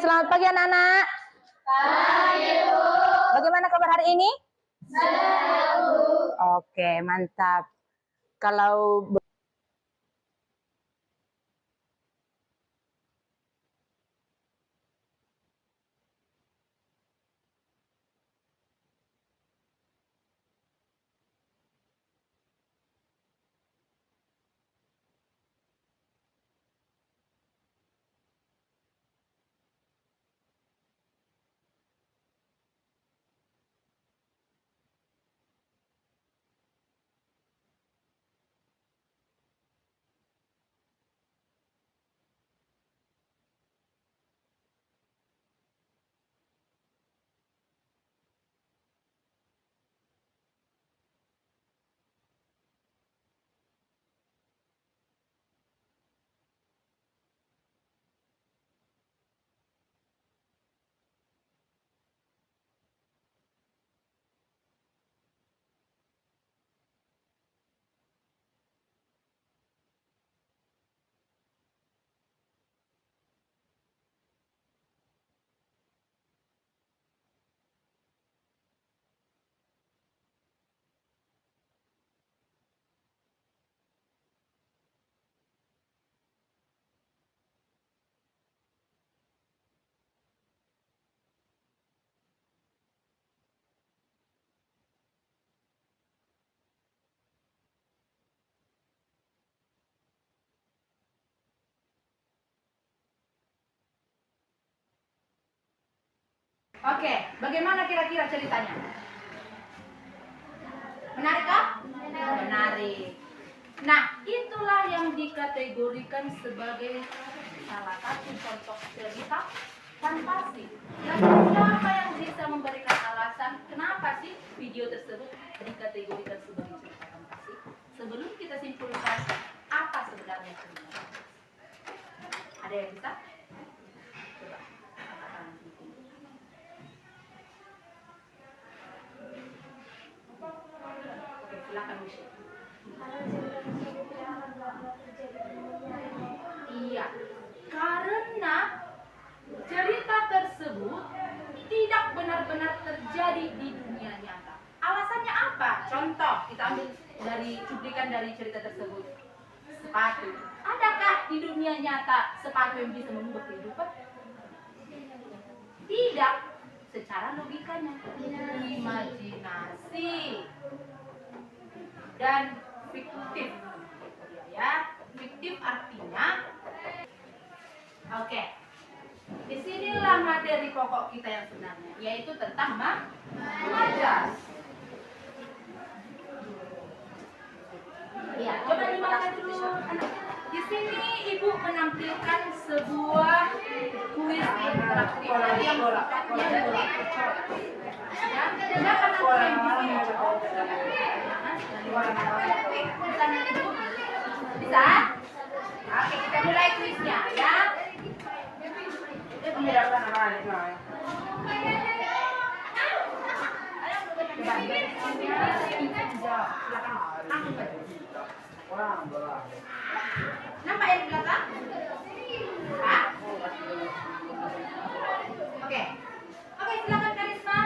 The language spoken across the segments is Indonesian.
Selamat pagi anak-anak. Pagi, Bu. Bagaimana kabar hari ini? Sehat, Bu. Oke, mantap. Kalau Oke, bagaimana kira-kira ceritanya? Menarik kah? Menarik. Nah, itulah yang dikategorikan sebagai salah satu contoh cerita fantasi. Dan siapa yang bisa memberikan alasan kenapa sih video tersebut dikategorikan sebagai cerita fantasi? Sebelum kita simpulkan apa sebenarnya cerita fantasi. Ada yang bisa? Coba. Oke, silakan Michelle. Iya, karena cerita tersebut tidak benar-benar terjadi di dunia nyata. Alasannya apa? Contoh, kita ambil dari cuplikan dari cerita tersebut. Sepatu. Adakah di dunia nyata sepatu yang bisa mengubah kehidupan? Tidak. Secara logikanya, imajinasi dan fiktif. Ya, fiktif artinya oke. Disinilah materi pokok kita yang sebenarnya, yaitu tentang majas. Ya, coba dimakan dulu. Di sini Ibu menampilkan sebuah kuis interaktif yang sifatnya bola percol. Ya, silakan aku yang bisa Ibu. Bisa? Oke, kita mulai kuisnya ya. Nampak yang di belakang? Hah? Oke. Oke, silakan Karisma.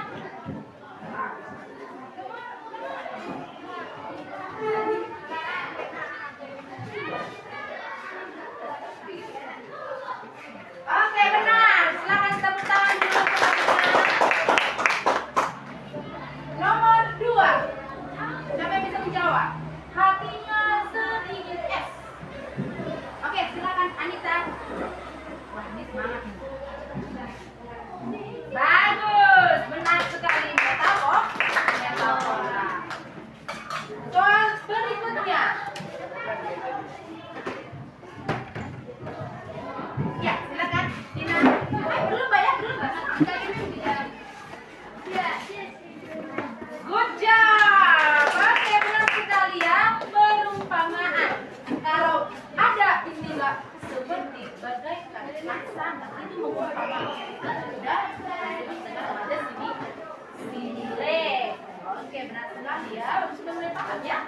Oke, benar. Silakan tepuk tangan dulu teman-teman. Nomor 2. Siapa yang bisa menjawab? Hatinya sedikit es. Oke, silakan Anita. Wah, ini semangat nih. Bagus, benar sekali metafor. Metafora. Soal berikutnya. Ya, silakan Dina. Belum banyak, belum banyak. Good job. Oke, benar sekali ya. Perumpamaan. Kalau ada istilah seperti bagaikan laksana, itu mengumpamakan sudah disebut dengan ada simile. Oke, benar sekali ya. Sudah mulai paham ya?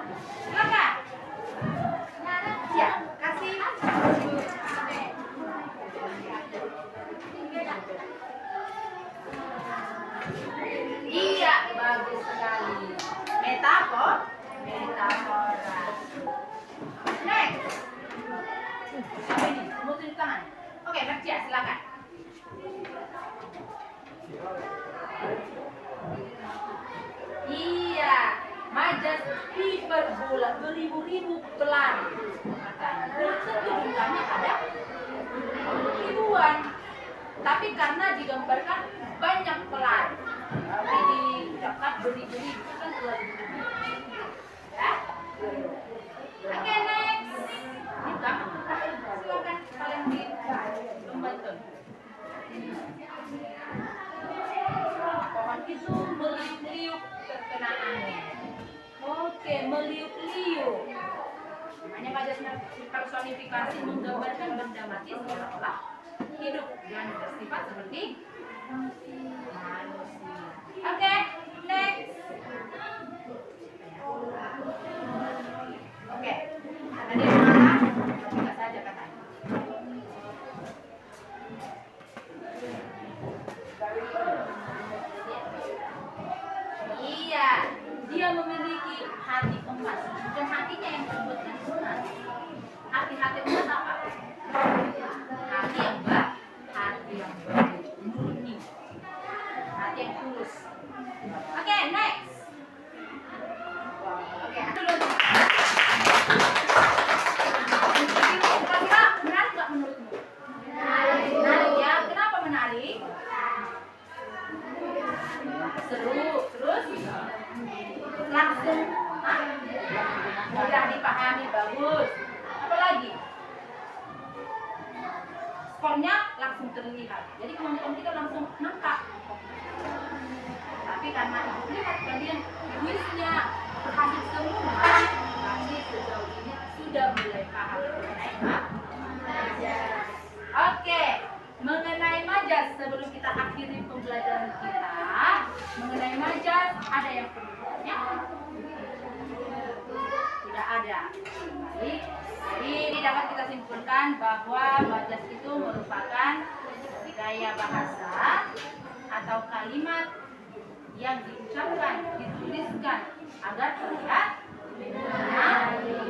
Silakan. Ya, kasih. Iya, bagus sekali. Metafor, metafora. Next. Siapa ini? Mau tunjuk tangan. Oke, Mercia, silakan. Iya, majas hiperbola beribu-ribu pelari. Katanya. Belum tentu jumlahnya ada ribuan. Tapi karena digambarkan banyak pelari. Tapi diucapkan beribu-ribu kan terlalu beribu. Ya? Oke, next. Kita silakan kalian di membantu. Pohon itu meliuk-liuk terkena angin. Oke, meliuk-liuk. Namanya majas personifikasi menggambarkan benda mati seolah-olah hidup dan bersifat seperti manusia. Oke, next. Oke, ada di mana? Bisa saja katanya. Iya, dia memiliki hati emas. Bukan hatinya yang disebutkan emas. Hati-hati emas apa? Hati yang baik, hati yang murni, hati yang tulus. Oke, next. Oke, dulu. Kira-kira menarik nggak menurutmu? Menarik ya. Kenapa menarik? Seru. Terus langsung mudah dipahami, bagus. Apa lagi? Skornya langsung terlihat. Jadi penonton kita langsung nangkap. Tapi karena ibu lihat kalian kuisnya berhasil semua, berarti sejauh ini sudah mulai paham mengenai majas. Oke, mengenai majas sebelum kita akhiri pembelajaran kita, mengenai majas ada yang perlu ditanya? Tidak ada. Baik. Jadi ini dapat kita simpulkan bahwa majas itu merupakan gaya bahasa atau kalimat yang diucapkan, dituliskan agar terlihat menarik,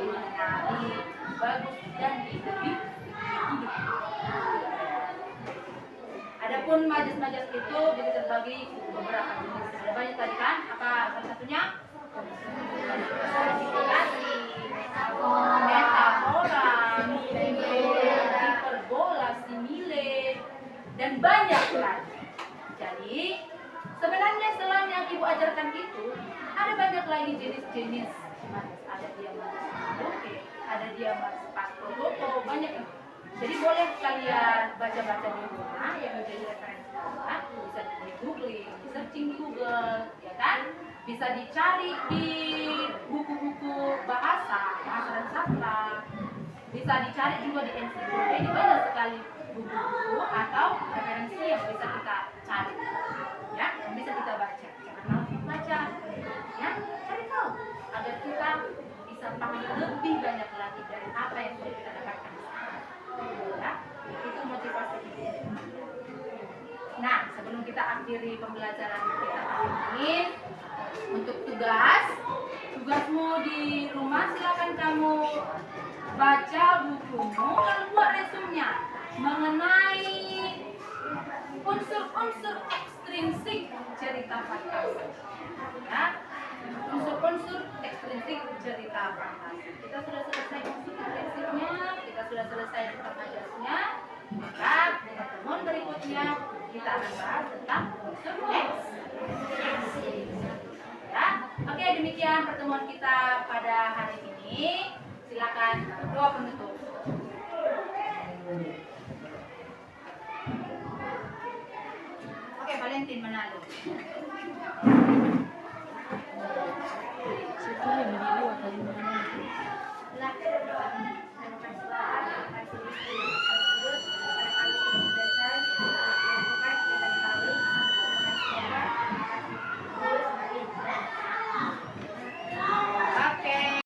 bagus dan lebih hidup. Adapun majas-majas itu bisa terbagi beberapa jenis. Ada banyak tadi kan? Apa salah satunya? Personifikasi, metafora, hiperbola, simile, dan banyak lagi. Jadi sebenarnya selain yang ibu ajarkan itu ada banyak lagi jenis-jenis majas. Ada dia majas oke, ada dia majas pastototo, banyak. Jadi boleh kalian baca-baca di rumah yang menjadi referensi kita, bisa di googling, di searching di Google, ya kan? Bisa dicari di buku-buku bahasa dan sastra. Bisa dicari juga di ensiklopedia, banyak sekali buku-buku atau referensi yang bisa kita cari, ya, yang bisa kita baca. Jangan baca, ya, cari tahu agar kita bisa paham lebih banyak lagi dari apa yang sudah kita dapatkan. Ya, itu motivasi kita. Nah, sebelum kita akhiri pembelajaran kita hari ini, untuk tugasmu di rumah silakan kamu baca bukumu lalu buat resumnya mengenai unsur-unsur ekstrinsik cerita fantasi. Ya, unsur-unsur ekstrinsik cerita fantasi. Kita sudah selesai unsur ekstrinsiknya, kita sudah selesai tentang majasnya. Maka di pertemuan berikutnya kita akan bahas tentang unsur ekstrinsik. Ya, oke, demikian pertemuan kita pada hari ini. Silakan doa penutup. Oke, Valentin Manalo.